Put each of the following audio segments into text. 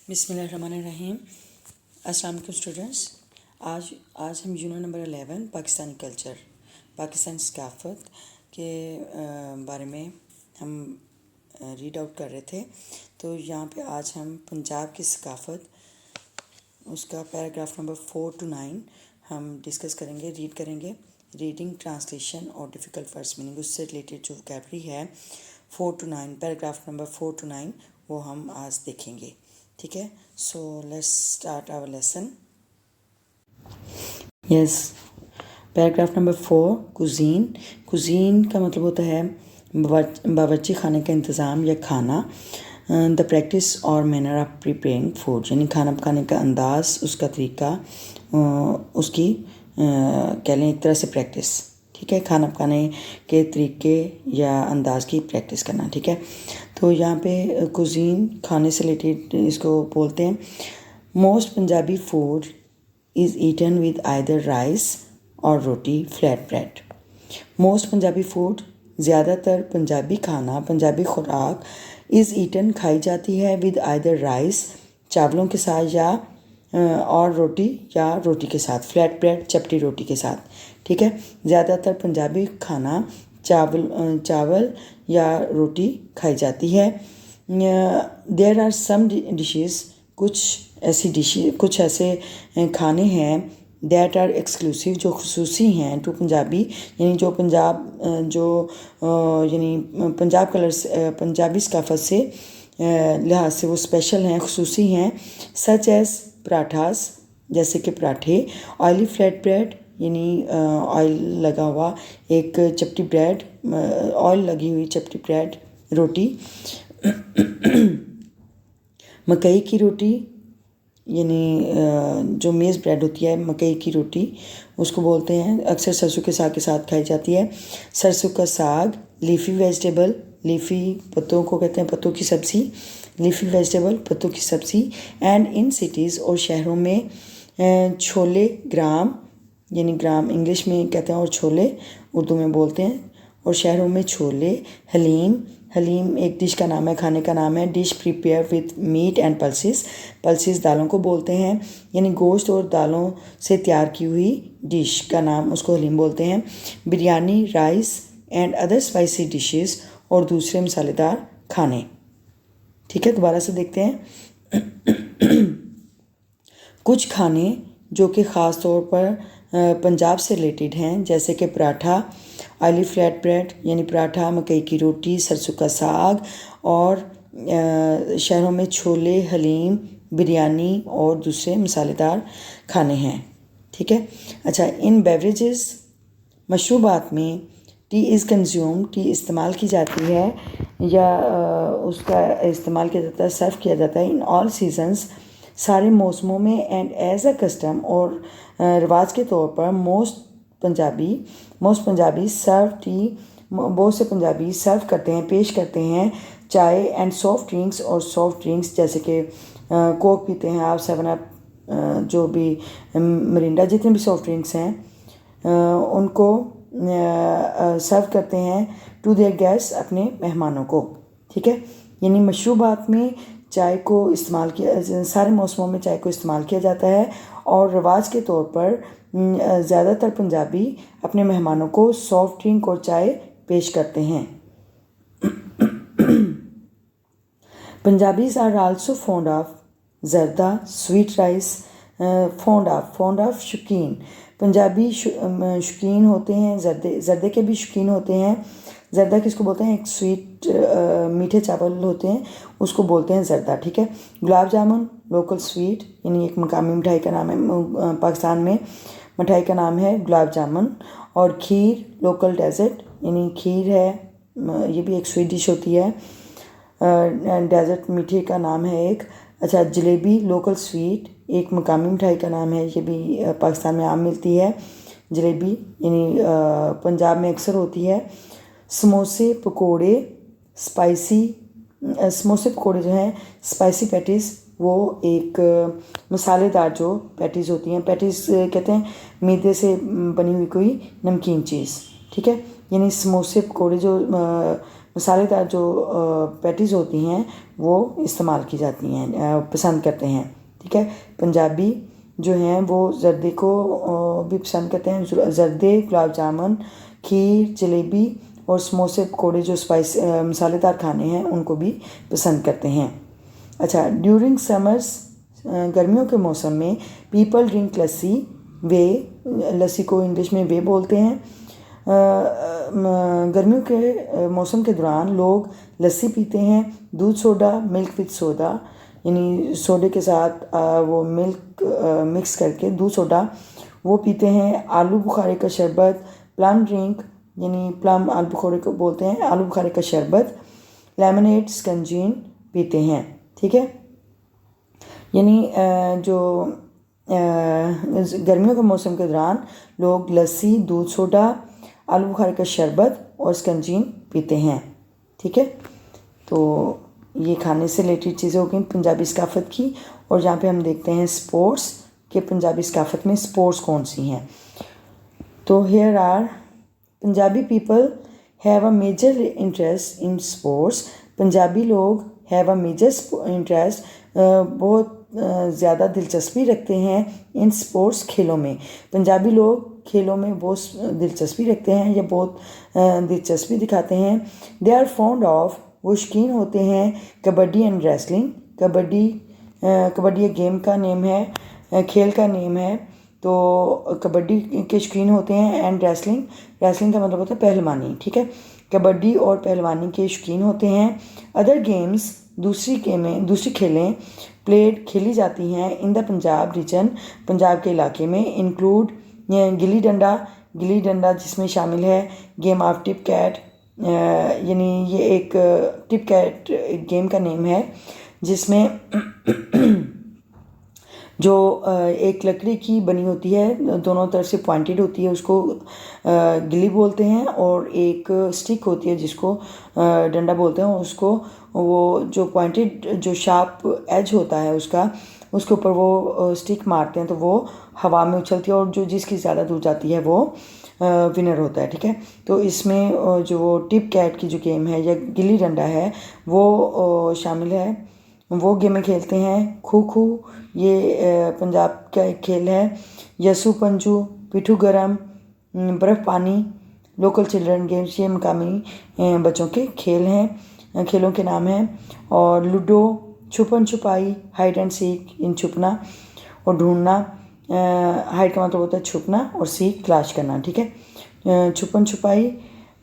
बिस्मिल्लाहिर्रहमानिर्रहीम। अस्सलाम वालेकुम स्टूडेंट्स। आज हम unit number 11 Pakistani culture, Pakistani सकाफ़त के बारे में हम रीड आउट कर रहे थे। तो यहाँ पे आज हम पंजाब की सकाफ़त, उसका पैराग्राफ नंबर 4 to 9 हम डिस्कस करेंगे, रीड करेंगे। रीडिंग, ट्रांसलेशन और डिफ़िकल्ट वर्ड्स मीनिंग, उससे रिलेटेड जो वोकैबुलरी है 4 to 9, पैराग्राफ नंबर 4 to 9 वो हम आज देखेंगे। ठीक है, so let's start our lesson. Yes, paragraph number 4, cuisine. Cuisine का मतलब होता है बावर्ची खाने का इंतज़ाम या खाना। द प्रैक्टिस और मैनर ऑफ प्रिपेयरिंग फूड, यानी खाना पकाने का अंदाज़, उसका तरीका, उसकी कह लें एक तरह से प्रैक्टिस। ठीक है, खाना पकाने के तरीके या अंदाज़ की प्रैक्टिस करना। ठीक है, तो यहाँ पे कुजीन खाने से रिलेटेड इसको बोलते हैं। Most Punjabi food is eaten with either rice और roti, flat bread. Most Punjabi food, ज़्यादातर पंजाबी खाना, पंजाबी खुराक, इज़ ईटन खाई जाती है, विद आइदर राइस चावलों के साथ, या और रोटी या रोटी के साथ, फ्लैट ब्रेड चपटी रोटी के साथ। ठीक है, ज़्यादातर पंजाबी खाना चावल या रोटी खाई जाती है। देयर आर सम डिशेस, कुछ ऐसे खाने हैं दैट आर एक्सक्लूसिव, जो खसूसी हैं, टू पंजाबी, यानी जो पंजाब कलर्स पंजाबी सकाफत से लिहाज से वो स्पेशल हैं, खसूसी हैं। सच एज़ पराठास, जैसे कि पराठे। ऑयली फ्लैट ब्रेड, यानी ऑयल लगा हुआ एक चपटी ब्रेड, ऑयल लगी हुई चपटी ब्रेड, रोटी। मकई की रोटी, यानी जो मेज़ ब्रेड होती है, मकई की रोटी उसको बोलते हैं, अक्सर सरसों के साग के साथ खाई जाती है। सरसों का साग, लीफी वेजिटेबल, लीफी पत्तों को कहते हैं, पत्तों की सब्ज़ी, लीफी वेजिटेबल पत्तों की सब्ज़ी। एंड इन सिटीज़, और शहरों में छोले, ग्राम, यानी ग्राम इंग्लिश में कहते हैं और छोले उर्दू में बोलते हैं, और शहरों में छोले। हलीम, हलीम एक डिश का नाम है, खाने का नाम है। Dish prepare with meat and pulses, pulses दालों को बोलते हैं, यानी गोश्त और दालों से तैयार की हुई डिश का नाम, उसको हलीम बोलते हैं। Biryani, rice and other spicy dishes, और दूसरे मसालेदार खाने। ठीक है, दोबारा से देखते हैं। कुछ खाने जो कि ख़ास तौर पर पंजाब से रिलेटेड हैं, जैसे कि पराठा, ऑयली फ्लैट ब्रेड, यानी पराठा, मकई की रोटी, सरसों का साग, और शहरों में छोले, हलीम, बिरयानी और दूसरे मसालेदार खाने हैं। ठीक है, अच्छा, इन बेवरेजेस, मशरूबात में, टी इज़ कंज्यूम, टी इस्तेमाल की जाती है या उसका इस्तेमाल किया जाता है, सर्व किया जाता है। इन ऑल सीजन्स, सारे मौसमों में। एंड एज अ कस्टम, और रिवाज के तौर पर, मोस्ट पंजाबी सर्व टी, बहुत से पंजाबी सर्व करते हैं, पेश करते हैं चाय एंड सॉफ्ट ड्रिंक्स, और सॉफ्ट ड्रिंक्स जैसे कि कोक पीते हैं आप, 7 अप, जो भी मिरिंडा, जितने भी सॉफ्ट ड्रिंक्स हैं उनको सर्व करते हैं टू देयर गेस्ट, अपने मेहमानों को। ठीक है, यानी मशरूबात में चाय को इस्तेमाल किया, सारे मौसमों में चाय को इस्तेमाल किया जाता है, और रिवाज के तौर पर ज़्यादातर पंजाबी अपने मेहमानों को सॉफ्ट ड्रिंक और चाय पेश करते हैं। Punjabis are also fond of zarda, sweet rice. Fond of शौकीन, पंजाबी शौकीन होते हैं, जर्दे के भी शौकीन होते हैं। जर्दा किसको बोलते हैं? एक स्वीट मीठे चावल होते हैं, उसको बोलते हैं जर्दा। ठीक है, गुलाब जामुन, लोकल स्वीट, यानी एक मकामी मिठाई का नाम है, पाकिस्तान में मिठाई का नाम है गुलाब जामुन। और खीर, लोकल डेजर्ट, यानी खीर है, ये भी एक स्वीट डिश होती है, डेजर्ट मीठे का नाम है एक। अच्छा, जलेबी, लोकल स्वीट, एक मकामी मिठाई का नाम है, ये भी पाकिस्तान में आम मिलती है जलेबी, यानी पंजाब में अक्सर होती है। समोसे, पकोड़े, समोसे पकोड़े जो हैं, स्पाइसी पैटीज़, वो एक मसालेदार जो पैटीज़ होती हैं, पैटीज़ कहते हैं मैदे से बनी हुई कोई नमकीन चीज़। ठीक है, यानी समोसे पकोड़े जो मसालेदार जो पैटीज़ होती हैं वो इस्तेमाल की जाती हैं, पसंद करते हैं। ठीक है, पंजाबी जो हैं वो जर्दे को भी पसंद करते हैं। जर्दे, गुलाब जामुन, खीर, जलेबी और समोसे, पकौड़े जो स्पाइस मसालेदार खाने हैं उनको भी पसंद करते हैं। अच्छा, ड्यूरिंग समर्स, गर्मियों के मौसम में पीपल ड्रिंक लस्सी, वे, लस्सी को इंग्लिश में वे बोलते हैं। गर्मियों के मौसम के दौरान लोग लस्सी पीते हैं। दूध सोडा, मिल्क विद सोडा, यानी सोडे के साथ वो मिल्क मिक्स करके दूध सोडा वो पीते हैं। आलू बुखारे का शरबत, प्लम ड्रिंक, यानी प्लम आलू बुखारे को बोलते हैं, आलू बुखारे का शरबत, लेमनेड, स्कंजीन पीते हैं। ठीक है, यानी जो गर्मियों के मौसम के दौरान लोग लस्सी, दूध सोडा, आलू बुखारे का शरबत और स्कंजीन पीते हैं। ठीक है, तो ये खाने से रिलेटेड चीज़ें हो गई पंजाबी सकाफ़त की। और यहाँ पे हम देखते हैं स्पोर्ट्स के पंजाबी सकाफ़त में स्पोर्ट्स कौन सी हैं। तो here are, Punjabi people have a major interest in sports. Punjabi लोग हैव अ मेजर इंटरेस्ट, बहुत ज़्यादा दिलचस्पी रखते हैं इन स्पोर्ट्स, खेलों में। पंजाबी लोग खेलों में बहुत दिलचस्पी रखते हैं या बहुत दिलचस्पी दिखाते हैं। दे आर फॉन्ड ऑफ, वो शौकीन होते हैं कबड्डी एंड रेसलिंग। कबड्डी एक गेम का नेम है, खेल का नेम है। तो कबड्डी के शौकीन होते हैं। एंड रेसलिंग का मतलब होता है पहलवानी। ठीक है, कबड्डी और पहलवानी के शौकीन होते हैं। अदर गेम्स, दूसरी खेलें प्लेड खेली जाती हैं in the Punjab region, Punjab के इलाके में। इंक्लूड गिल्ली डंडा जिसमें शामिल है गेम ऑफ टिप कैट, यानी ये एक टिप कैट गेम का नेम है जिसमें जो एक लकड़ी की बनी होती है, दोनों तरफ से पॉइंटेड होती है, उसको गिल्ली बोलते हैं। और एक स्टिक होती है जिसको डंडा बोलते हैं, उसको वो जो पॉइंटेड जो शार्प एज होता है उसके ऊपर वो स्टिक मारते हैं तो वो हवा में उछलती है और जो जिसकी ज़्यादा दूर जाती है वो विनर होता है। ठीक है, तो इसमें जो टिप कैट की जो गेम है या गिल्ली डंडा है वो शामिल है। वो गेमें खेलते हैं। खो खो ये पंजाब का एक खेल है। यसू पंजू, पिठू गरम, बर्फ़ पानी, लोकल चिल्ड्रन गेम्स, ये मकामी बच्चों के खेल हैं, खेलों के नाम हैं। और लूडो, छुपन छुपाई, हाइड एंड सीक, इन छुपना और ढूंढना। हाइड का मतलब होता है छुपना और सीक तलाश करना। ठीक है, छुपन छुपाई।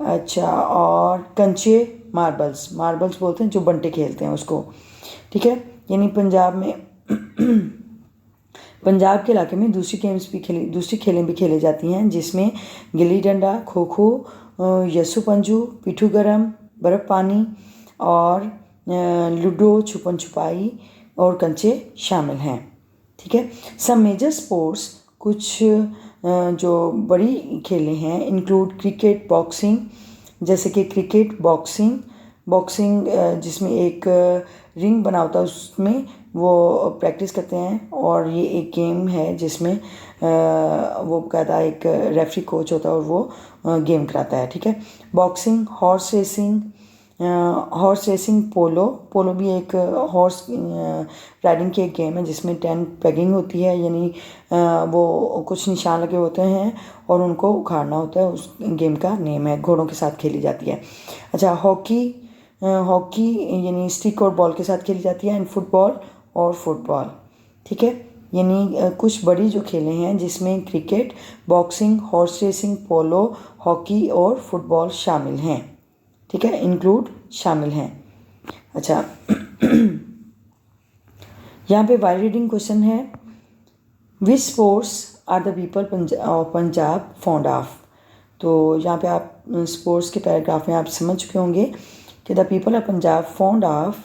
अच्छा, और कंचे, मार्बल्स बोलते हैं जो बंटे खेलते हैं उसको। ठीक है, यानी पंजाब के इलाके में दूसरी खेलें भी खेली जाती हैं जिसमें गिल्ली डंडा, खो खो, यसु पंजू, पिठू गरम, बर्फ़ पानी और लूडो, छुपन छुपाई और कंचे शामिल हैं। ठीक है, सम मेजर स्पोर्ट्स, कुछ जो बड़ी खेलें हैं इंक्लूड क्रिकेट, बॉक्सिंग, जैसे कि क्रिकेट, बॉक्सिंग जिसमें एक रिंग बना होता है उसमें वो प्रैक्टिस करते हैं। और ये एक गेम है जिसमें वो कहता है एक रेफरी कोच होता है और वो गेम कराता है। ठीक है, बॉक्सिंग, हॉर्स रेसिंग, पोलो भी एक हॉर्स राइडिंग की एक गेम है जिसमें 10 पेगिंग होती है, यानी वो कुछ निशान लगे होते हैं और उनको उखाड़ना होता है। उस गेम का नेम है, घोड़ों के साथ खेली जाती है। अच्छा, हॉकी यानी स्टिक और बॉल के साथ खेली जाती है। And football. ठीक है, यानी कुछ बड़ी जो खेलें हैं जिसमें क्रिकेट, बॉक्सिंग, हॉर्स रेसिंग, पोलो, हॉकी और फुटबॉल शामिल हैं। ठीक है, इंक्लूड शामिल हैं। अच्छा यहाँ पे वाइड रीडिंग क्वेश्चन है, which sports are the people Punjab fond of. तो यहाँ पे आप स्पोर्ट्स के पैराग्राफ में आप समझ चुके होंगे कि the people of Punjab fond of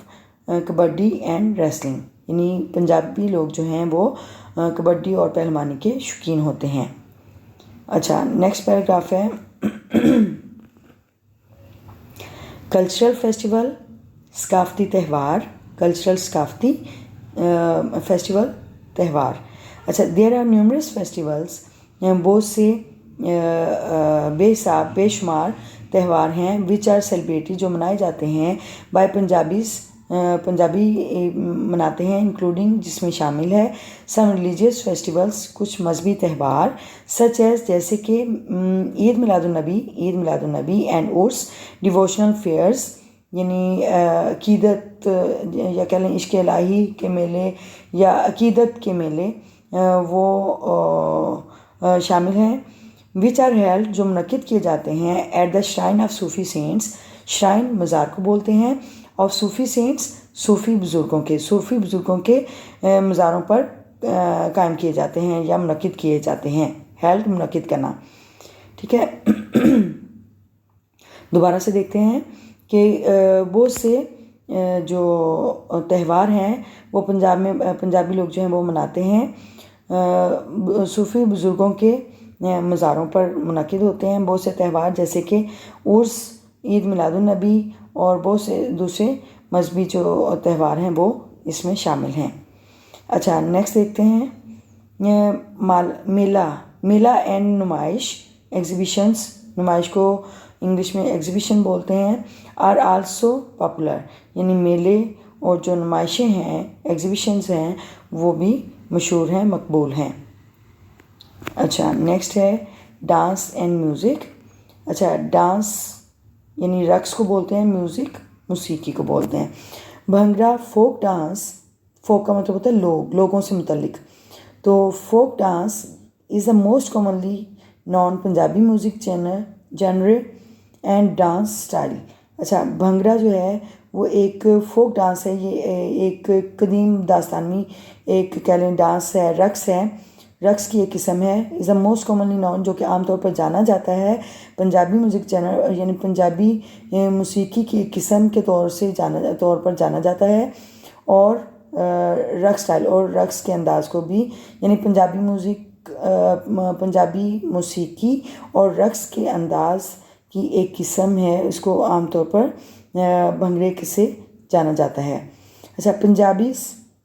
kabaddi and wrestling, यानी पंजाबी लोग जो हैं वो कबड्डी और पहलवानी के शौकीन होते हैं। अच्छा, नेक्स्ट पैराग्राफ है कल्चरल फेस्टिवल, सकाफती त्यौहार, सकाफती फेस्टिवल त्यौहार। अच्छा, देयर आर न्यूमरस फेस्टिवल्स, बहुत से बेशुमार त्यौहार हैं विच आर सेलिब्रेटेड, जो मनाए जाते हैं बाय पंजाबी मनाते हैं, इंक्लूडिंग जिसमें शामिल है सम रिलीजियस फेस्टिवल्स, कुछ मजहबी त्यौहार, सच एज जैसे कि ईद मिलादुन्नबी एंड उर्स, डिवोशनल फेयर्स यानी अकीदत या कह लें इश्क़ इलाही के मेले या अकीदत के मेले वो शामिल हैं, विच आर हेल्ड जो मुनक्किद किए जाते हैं at the shrine of sufi saints, shrine मज़ार को बोलते हैं, ऑफ सूफ़ी सेंट्स सूफ़ी बुज़ुर्गों के मज़ारों पर कायम किए जाते हैं या मुनक्किद किए जाते हैं, हेल्ड मुनक्किद करना। ठीक है, दोबारा से देखते हैं कि बहुत से जो त्यौहार हैं वो पंजाब में पंजाबी लोग जो हैं वो मनाते हैं, सूफ़ी बुज़ुर्गों के मज़ारों पर मुनक्किद होते हैं बहुत से त्यौहार, जैसे कि उर्स, ईद मिलादुन्नबी और बहुत से दूसरे मजहबी जो त्यौहार हैं वो इसमें शामिल हैं। अच्छा, नेक्स्ट देखते हैं मेला एंड नुमाइश, एग्ज़िबिशंस, नुमाइश को इंग्लिश में एग्ज़िबिशन बोलते हैं, आर आल्सो पॉपुलर, यानी मेले और जो नुमाइशें हैं, एग्ज़िबिशंस हैं, वो भी मशहूर हैं, मकबूल हैं। अच्छा, नेक्स्ट है डांस एंड म्यूज़िक। अच्छा, डांस यानी रक्स को बोलते हैं, म्यूज़िक मौसीकी को बोलते हैं। भंगड़ा फोक डांस, फोक का मतलब होता है लोगों से मुतल्लिक, तो folk dance is the most commonly known Punjabi music genre and dance style. अच्छा, भंगड़ा जो है वो एक फोक डांस है, ये एक कदीम दास्तानी एक कह लें डांस है, रक्स की एक किस्म है, is the most commonly non, जो कि आमतौर पर जाना जाता है पंजाबी म्यूज़िक जनर यानी पंजाबी मौसीकी की किस्म के तौर पर जाना जाता है, और रक्स स्टाइल और रक्स के अंदाज़ को भी, यानी पंजाबी मौसीकी और रक्स के अंदाज़ की एक किस्म है, इसको आमतौर पर भंगड़े से जाना जाता है। अच्छा, Punjabis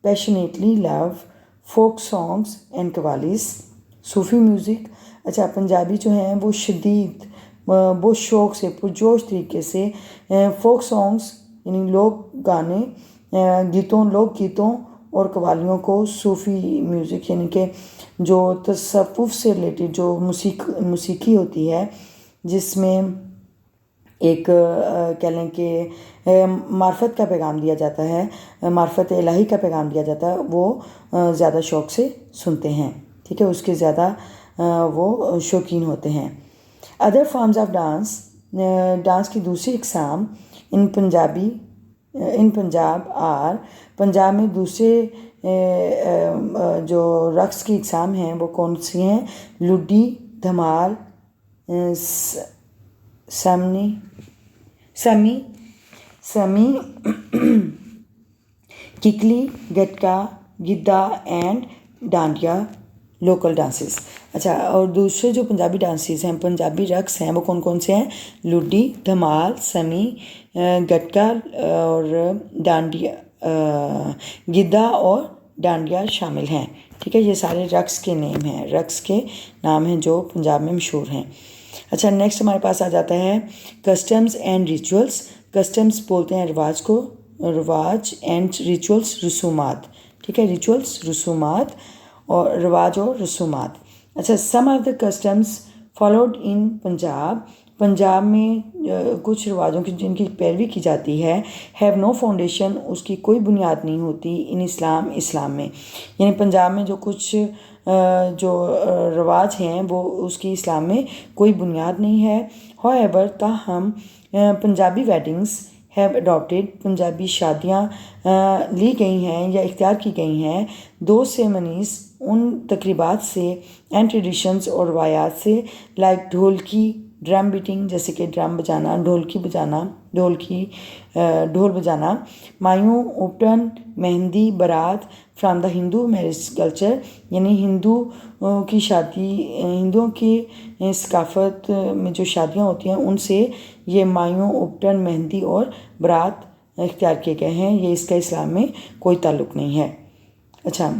passionately love folk songs and qawwalis, Sufi music. अच्छा, पंजाबी जो हैं वो शदीद बहुत शौक़ से पुरजोश तरीके से फोक सॉन्ग्स यानी लोक गीतों और कवालियों को, सूफ़ी म्यूज़िक यानी कि जो तसव्वुफ़ से रिलेटेड जो मौसीकी होती है, जिसमें एक कह लें कि मार्फत का पैगाम दिया जाता है, मार्फत इलाही का पैगाम दिया जाता है, वो ज़्यादा शौक़ से सुनते हैं। ठीक है, उसके ज़्यादा वो शौकीन होते हैं। अदर फॉर्म्स ऑफ डांस की दूसरी इकसाम इन पंजाब आर, पंजाब में दूसरे जो रक्स की इकसाम हैं वो कौन सी हैं? Luddi, Dhamal, Sammi, Kikli, Gatka, Giddha and Dandiya local dances. अच्छा, और दूसरे जो पंजाबी डांसेस हैं, पंजाबी रक्स हैं, वो कौन कौन से हैं? लुड्डी, धमाल, समी, गटका और डांडिया, गिद्दा और डांडिया शामिल हैं। ठीक है, ये सारे रक्स के नाम हैं जो पंजाब में मशहूर हैं। अच्छा, नेक्स्ट हमारे पास आ जाता है कस्टम्स एंड रिचुअल्स। कस्टम्स बोलते हैं रिवाज एंड रिचुअल्स रसूमात। ठीक है, रिचुअल्स रसूमात और रिवाज और रसूमात। अच्छा, some of the customs followed in Punjab में कुछ रिवाजों की जिनकी पैरवी की जाती है, हैव नो फाउंडेशन, उसकी कोई बुनियाद नहीं होती, इन इस्लाम में, यानी पंजाब में जो कुछ जो रिवाज हैं वो उसकी इस्लाम में कोई बुनियाद नहीं है। हाउएवर, ताहम Punjabi weddings have adopted, Punjabi शादियाँ ली गई हैं या इख्तियार की गई हैं दो सेरेमनीज़ उन तकरीबात से एंड ट्रेडिशंस और रवायात से, लाइक ढोलकी, ड्रम बीटिंग जैसे कि ड्रम बजाना, ढोल बजाना, मायूं उपटन, मेहंदी, बारात from the Hindu marriage culture, यानी हिंदुओं की सकाफत में जो शादियाँ होती हैं उनसे ये मायूं, उपटन, मेहंदी और बारात इख्तियार किए गए हैं, ये इसका इस्लाम में कोई ताल्लुक़ नहीं है। अच्छा,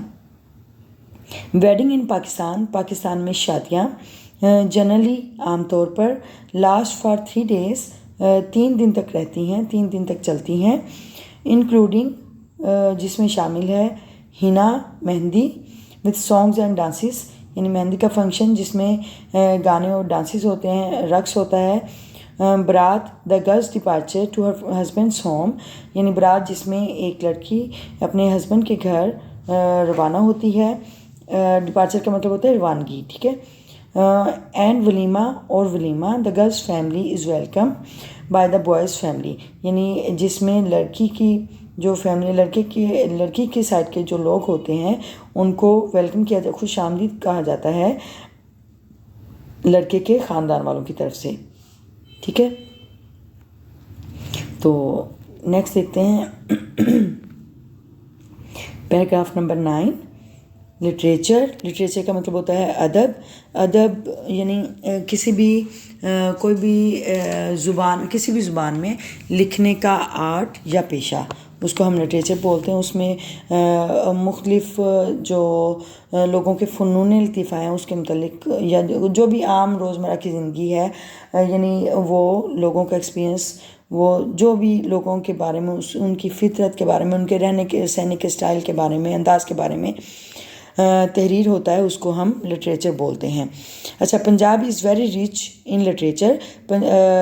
वेडिंग इन पाकिस्तान में शादियाँ जनरली आमतौर पर लास्ट फॉर 3 days 3 दिन तक रहती हैं, 3 दिन तक चलती हैं, इंक्लूडिंग जिसमें शामिल है Hina mehndi with songs and dances, यानी मेहंदी का फंक्शन जिसमें गाने और डांसेस होते हैं, रक्स होता है। Baraat the girl's departure to her husband's home, यानी बारात जिसमें एक लड़की अपने हस्बैंड के घर रवाना होती है। डिपार्चर का मतलब होता है रवानगी, ठीक है। एंड वलीमा और walima the girls family is welcome by the boys family, यानी जिसमें लड़की की जो फैमिली लड़की के साइड के जो लोग होते हैं उनको वेलकम किया जाता, खुश आमदीद कहा जाता है लड़के के ख़ानदान वालों की तरफ से, ठीक है। तो नेक्स्ट देखते हैं पैराग्राफ नंबर 9, लिटरेचर का मतलब होता है अदब यानी किसी भी कोई भी ज़ुबान, किसी भी ज़ुबान में लिखने का आर्ट या पेशा, उसको हम लिटरेचर बोलते हैं। उसमें मुख्तलिफ जो लोगों के फ़नून लतीफ़ा हैं उसके मतलब या जो भी आम रोज़मर्रा की ज़िंदगी है, यानी वो लोगों का एक्सपीरियंस, वो जो भी लोगों के बारे में उनकी फितरत के बारे में, उनके सहने के स्टाइल के बारे में, अंदाज़ के बारे में तहरीर होता है, उसको हम लिटरेचर बोलते हैं। अच्छा, Punjab is very rich in literature,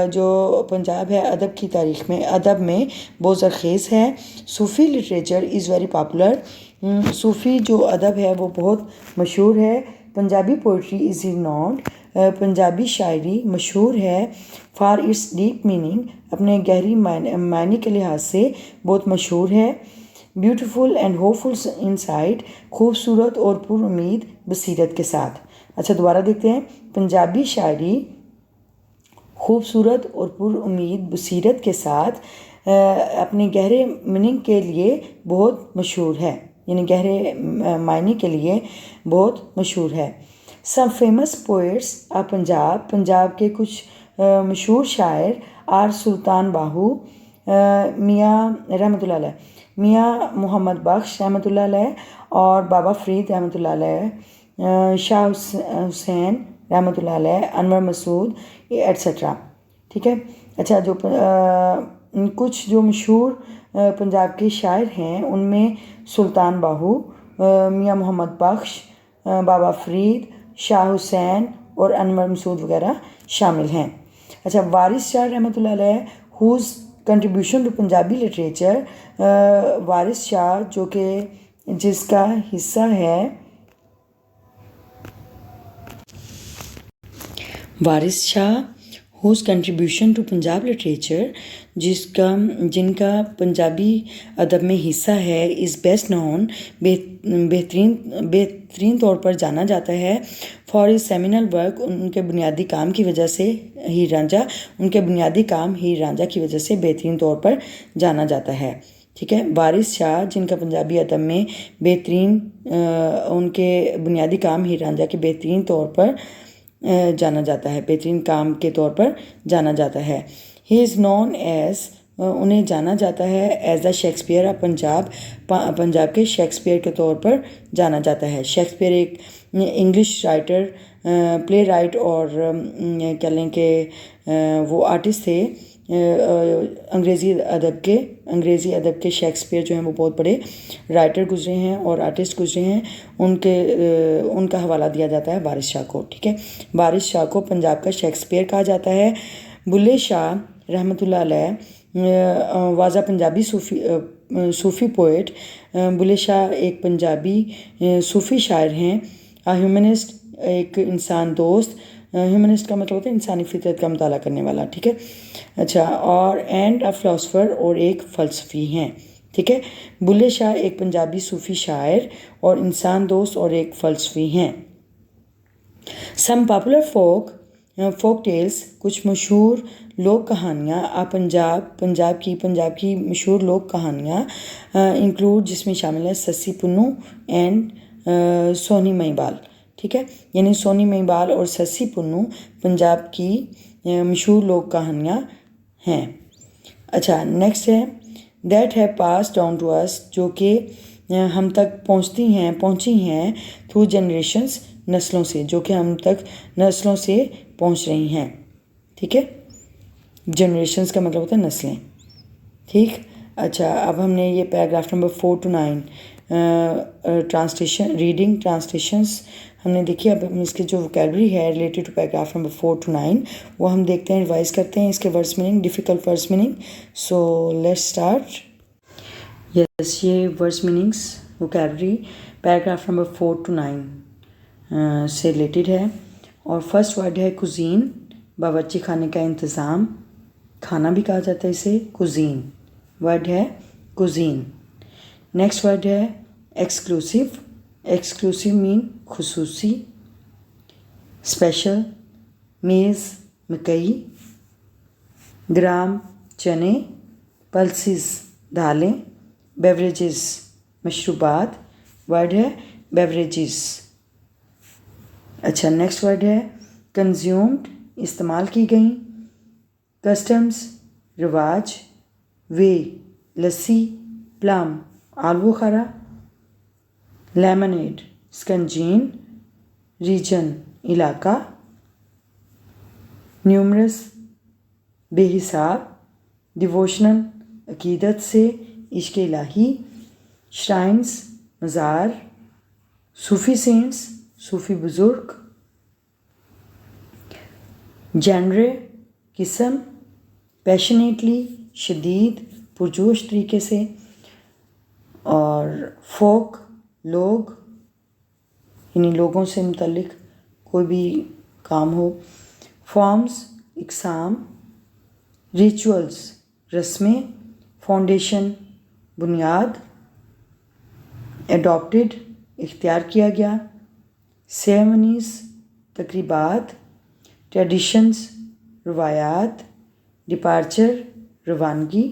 जो पंजाब है अदब की तारीख़ में, अदब में बहुत ज़रख़ेज़ है। Sufi literature is very popular, Sufi जो अदब है वो बहुत मशहूर है। Punjabi poetry is renowned, Punjabi शायरी मशहूर है। फॉर इट्स डीप मीनिंग, अपने गहरी मायने के लिहाज से बहुत मशहूर है। ब्यूटीफुल एंड होपफुल इनसाइट, खूबसूरत और पुरुमीद बसीरत के साथ। अच्छा, दोबारा देखते हैं। पंजाबी शायरी खूबसूरत और पुरुमीद बसीरत के साथ अपने गहरे मीनिंग के लिए बहुत मशहूर है, यानी गहरे मायने के लिए बहुत मशहूर है। Some famous poets of Punjab, Punjab के कुछ मशहूर शायर आर सुल्तान बाहू, मियाँ रहमतुल्लाह अलैह, मियाँ मोहम्मद बख्श रहमतुल्लाह अलैह और बाबा फरीद रहमतुल्लाह अलैह, शाह हुसैन रहमतुल्लाह अलैह, अनवर मसूद एट्सेट्रा, ठीक है। अच्छा, जो कुछ जो मशहूर पंजाब के शायर हैं उनमें सुल्तान बाहू, मियाँ मोहम्मद बख्श, बाबा फरीद, शाह हुसैन और अनवर मसूद वगैरह शामिल हैं। अच्छा, वारिस शाह रहमतुल्लाह अलैह whose contribution to Punjabi literature, Waris Shah जो कि जिसका हिस्सा है, Waris Shah whose contribution to Punjab literature, जिनका पंजाबी अदब में हिस्सा है, इज़ बेस्ट नोन, बेहतरीन तौर पर जाना जाता है। फॉर इज सेमिनल वर्क, उनके बुनियादी काम की वजह से, हीर रांझा, उनके बुनियादी काम हीर रांझा की वजह से बेहतरीन तौर पर जाना जाता है, ठीक है। वारिस शाह जिनका पंजाबी अदब में उनके बुनियादी काम हीर रांझा के बेहतरीन तौर पर जाना जाता है, बेहतरीन काम के तौर पर जाना जाता है। ही इज़ नॉन एज, उन्हें जाना जाता है as the Shakespeare of Punjab, Punjab के शेक्सपियर के तौर पर जाना जाता है। शेक्सपियर एक इंग्लिश राइटर, प्ले राइट और कह लें कि वो आर्टिस्ट थे। अंग्रेज़ी अदब के शेक्सपियर जो हैं वो बहुत बड़े राइटर गुजरे हैं और आर्टिस्ट गुजरे हैं। उनका हवाला दिया जाता है वारिस शाह को, ठीक है। वारिस शाह को पंजाब का शेक्सपियर कहा जाता है। बुल्ले शाह रहमतुल्लाह अलैह was a Punjabi sufi poet, Bulleh Shah एक पंजाबी सूफ़ी शायर हैं। ह्यूमनिस्ट, एक इंसान दोस्त, ह्यूमनिस्ट का मतलब होता है इंसानी फितरत का मुताला करने वाला, ठीक है। अच्छा, और एंड अ फ़िलासफ़र, और एक फ़लसफ़ी हैं, ठीक है। बुल्ले शाह एक पंजाबी सूफ़ी शायर और इंसान दोस्त और एक फ़लसफ़ी हैं। सम पॉपुलर फोक टेल्स, कुछ मशहूर लोक कहानियाँ, पंजाब की मशहूर लोक कहानियाँ इंक्लूड, जिसमें शामिल है सस्सी पुन्नू एंड सोनी महिबाल, ठीक है। यानी सोनी महिबाल और सस्सी पुन्नू पंजाब की मशहूर लोक कहानियाँ हैं। अच्छा, नेक्स्ट है that have pass down to us, जो कि हम तक पहुंची हैं थ्रू जनरेशंस, नस्लों से, जो कि हम तक नस्लों से पहुंच रही हैं। ठीक है, जनरेशन्स का मतलब होता है नस्लें। ठीक, अच्छा, अब हमने ये paragraph number 4 to 9 translation, reading translations हमने देखी। अब हम इसके जो वोकैबुलरी है related to paragraph number 4 to 9 वो हम देखते हैं, रिवाइज करते हैं इसके words meaning, difficult words meaning. So let's start. Yes, ये words meanings vocabulary paragraph number 4 to 9 से रिलेटेड है। और फर्स्ट वर्ड है कुजीन, बावर्ची खाने का इंतज़ाम, खाना भी कहा जाता है इसे कुजीन। वर्ड है कुजीन। नेक्स्ट वर्ड है एक्सक्लूसिव, एक्सक्लूसिव मीन खुसूसी, स्पेशल, मेज़ मकई, ग्राम चने, पल्सिस दालें, बेवरेजेस मशरूबात। वर्ड है बेवरेजेस। अच्छा, नेक्स्ट वर्ड है कंज्यूम्ड, इस्तेमाल की गई, कस्टम्स रिवाज, वे लस्सी, प्लम आलू बुखारा, लेमनेड स्कंजीन, रीजन इलाका, न्यूमरस बेहिसाब, डिवोशनल अकीदत से, इश्क इलाही, श्राइन्स मज़ार, सूफ़ी सेंट्स सूफ़ी बुज़ुर्ग, जेनरे किस्म, पैशनेटली शदीद पुरजोश तरीके से, और फोक लोग, यानी लोगों से मुतल्लिक कोई भी काम हो, फॉर्म्स इकसाम, रिचुअल्स रस्में, फाउंडेशन बुनियाद, एडॉप्टेड इख्तियार किया गया, सेरेमनीज़ तकरीबात, ट्रेडिशंस रवायात, डिपार्चर रवानगी,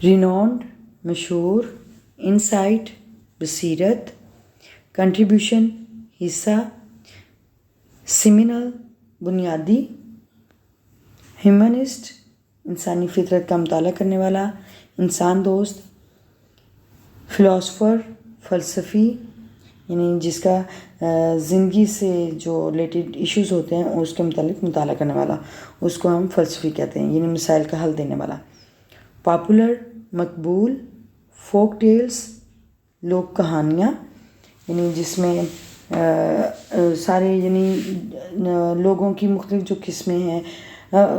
रिनोन्ड मशहूर, इंसाइट बसीरत, कंट्रीब्यूशन हिस्सा, सिमिनल बुनियादी, ह्यूमनिस्ट इंसानी फितरत का मुताला करने वाला, इंसान दोस्त, फ़िलासफ़र फ़लसफ़ी, यानी जिसका ज़िंदगी से जो रिलेटेड इश्यूज़ होते हैं उसके मुतालिक मुताला करने वाला, उसको हम फ़लसफ़ी कहते हैं, यानी मसाइल का हल देने वाला। पॉपुलर मकबूल, फोक टेल्स लोक कहानियाँ, यानी जिसमें सारे यानी लोगों की मुख्तलिफ़ जो किस्में हैं,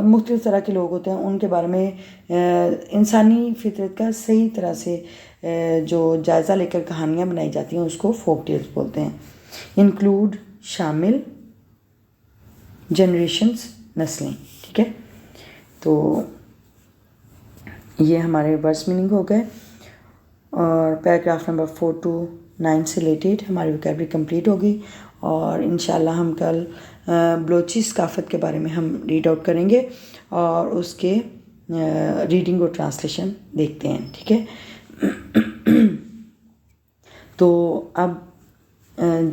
मुख्तलिफ़ तरह के लोग होते हैं, उनके बारे में इंसानी फितरत का सही तरह से जो जायज़ा लेकर कहानियाँ बनाई जाती हैं उसको फोक टेल्स बोलते हैं। इंक्लूड शामिल, जनरेशन्स नस्लें। ठीक है, तो ये हमारे वर्ड्स मीनिंग हो गए। और पैराग्राफ नंबर 4 to 9 से रिलेटेड हमारी वोकैबुलरी कंप्लीट हो गई। और इंशाल्लाह हम कल बलोची सकाफ़त के बारे में हम रीड आउट करेंगे और उसके रीडिंग और ट्रांसलेशन देखते हैं। ठीक है, तो अब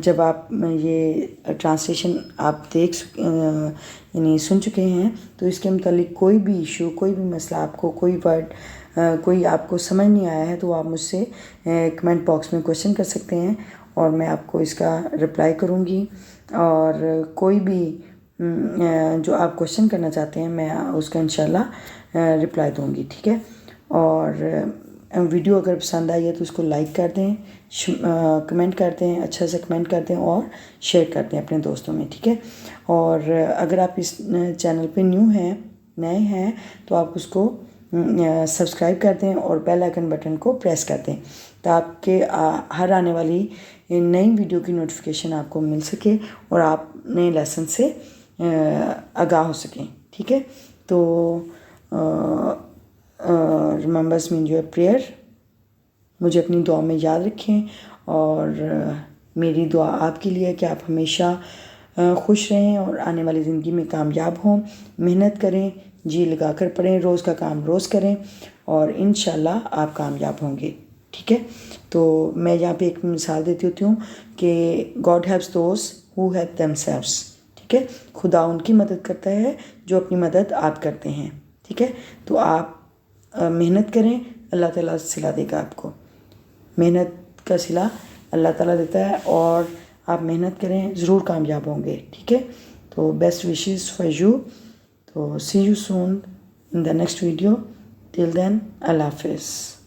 जब आप ये ट्रांसलेशन आप यानी सुन चुके हैं, तो इसके मुतालिक कोई भी इशू, कोई भी मसला, आपको कोई वर्ड कोई आपको समझ नहीं आया है तो आप मुझसे कमेंट बॉक्स में क्वेश्चन कर सकते हैं और मैं आपको इसका रिप्लाई करूँगी। और कोई भी जो आप क्वेश्चन करना चाहते हैं मैं उसका इंशाल्लाह रिप्लाई दूँगी। ठीक है, और वीडियो अगर पसंद आई है तो उसको लाइक कर दें, कमेंट कर दें, अच्छा से कमेंट कर दें और शेयर कर दें अपने दोस्तों में। ठीक है, और अगर आप इस चैनल पे नए हैं तो आप उसको सब्सक्राइब कर दें और बेल आइकन बटन को प्रेस कर दें ताकि हर आने वाली नई वीडियो की नोटिफिकेशन आपको मिल सके और आप नए लेसन से आगाह हो सकें। ठीक है, तो रिमेंबर्स मीन योर प्रेयर, मुझे अपनी दुआ में याद रखें और मेरी दुआ आपके लिए है कि आप हमेशा खुश रहें और आने वाली ज़िंदगी में कामयाब हों। मेहनत करें, जी लगा कर पढ़ें, रोज़ का काम रोज़ करें और इंशाल्लाह आप कामयाब होंगे। ठीक है, तो मैं यहाँ पे एक मिसाल देती होती हूँ कि God helps those who help themselves. ठीक है, खुदा उनकी मदद करता है जो अपनी मदद आप करते हैं। ठीक है, तो आप मेहनत करें, अल्लाह ताला सिला देगा आपको। मेहनत का सिला अल्लाह ताला देता है, और आप मेहनत करें, ज़रूर कामयाब होंगे। ठीक है, तो बेस्ट विशेस फॉर यू। तो see you soon in the next video. Till then, अल्लाह हाफिज़।